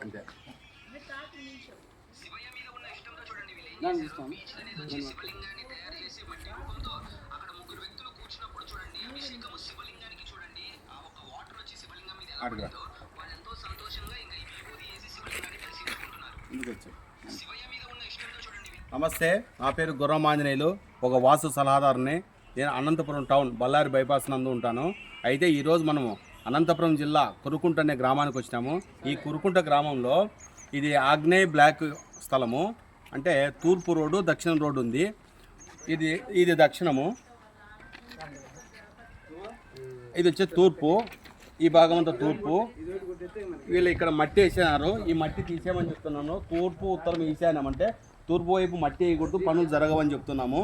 అంతే. అడుగురా నమస్తే, నా పేరు గుర్రం ఆంజనేయులు. ఒక వాస్తు సలహాదారుని. నేను అనంతపురం టౌన్ బళ్ళారి బైపాస్ నందు ఉంటాను. అయితే ఈరోజు మనము అనంతపురం జిల్లా కురుకుంట అనే గ్రామానికి వచ్చినాము. ఈ కురుకుంట గ్రామంలో ఇది ఆగ్నేయ బ్లాక్ స్థలము, అంటే తూర్పు రోడ్డు దక్షిణం రోడ్డు ఉంది. ఇది దక్షిణము, ఇది వచ్చే తూర్పు. ఈ భాగం అంతా తూర్పు. వీళ్ళు ఇక్కడ మట్టి వేసినారు. ఈ మట్టి తీసేయమని చెప్తున్నాను. తూర్పు ఉత్తరం ఈశాన్యం అంటే తూర్పు వైపు మట్టి వేయకూడదు, పనులు జరగవని చెప్తున్నాము.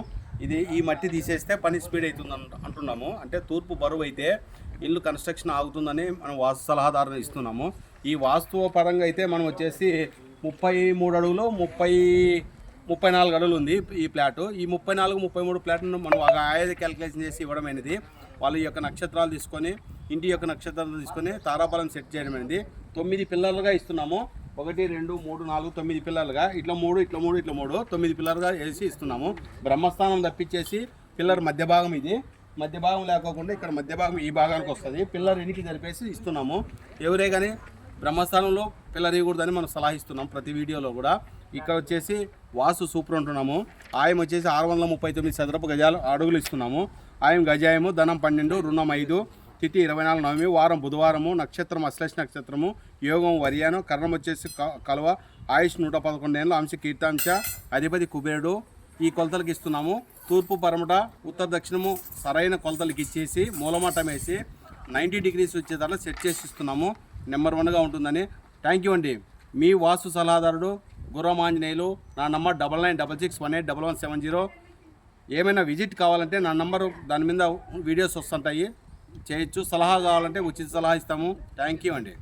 ఈ మట్టి తీసేస్తే పని స్పీడ్ అవుతుంది అంటున్నాము. అంటే తూర్పు బరువు అయితే ఇల్లు కన్స్ట్రక్షన్ ఆగుతుందని మనం వాస్తు సలహాదారులు ఇస్తున్నాము. ఈ వాస్తు పరంగా అయితే మనం వచ్చేసి 33 అడుగులు 34 అడుగులు ఉంది ఈ ప్లాటు. ఈ 34, 33 ప్లాట్ను మనం ఒక ఆయుధ క్యాలిక్యులేషన్ చేసి ఇవ్వడమైనది. వాళ్ళ యొక్క నక్షత్రాలు తీసుకొని, ఇంటి యొక్క నక్షత్రాలు తీసుకొని తారాబలం సెట్ చేయడం అనేది 9 పిల్లర్లుగా ఇస్తున్నాము. 1, 2, 3, 4, 9 పిల్లర్లుగా, ఇట్లా 3, ఇట్లా 3, ఇట్లా 3, 9 పిల్లర్గా వేసి ఇస్తున్నాము. బ్రహ్మస్థానం తప్పించేసి పిల్లర్ మధ్య భాగం, ఇది మధ్య భాగం లేకోకుండా ఇక్కడ మధ్య భాగం ఈ భాగానికి వస్తుంది. పిల్లర్ ఎనికి జరిపేసి ఇస్తున్నాము. ఎవరే కానీ బ్రహ్మస్థానంలో పిల్లర్ ఇవ్వకూడదని మనం సలహా ఇస్తున్నాం ప్రతి వీడియోలో కూడా. ఇక్కడ వచ్చేసి వాస్తు సూపర్ ఉంటున్నాము. ఆయం వచ్చేసి 639 చదరపు గజాలు అడుగులు ఇస్తున్నాము. ఆయం గజాయము, ధనం 12, రుణం 5, తిథి 24 నవమి, వారం బుధవారము, నక్షత్రం అశ్లేష నక్షత్రము, యోగం వర్యాను, కర్ణం వచ్చేసి కలువ, ఆయుష్ 111 ఏళ్ళు, అంశ కీర్తాంశ, అధిపతి కుబేరుడు. ఈ కొలతలకు ఇస్తున్నాము. తూర్పు పరమట, ఉత్తర దక్షిణము సరైన కొలతలకు ఇచ్చేసి మూలమట్టం వేసి 90 డిగ్రీస్ వచ్చేదాకా సెట్ చేసి ఇస్తున్నాము. నెంబర్ 1గా ఉంటుందని. థ్యాంక్ యూ అండి. మీ వాస్తు సలహాదారుడు గుర్రం ఆంజనేయులు. నా నంబర్ 9966181170. ఏమైనా విజిట్ కావాలంటే నా నంబరు దాని మీద వీడియోస్ వస్తుంటాయి, చేయొచ్చు. సలహా కావాలంటే ఉచిత సలహా ఇస్తాము. థ్యాంక్ యూ అండి.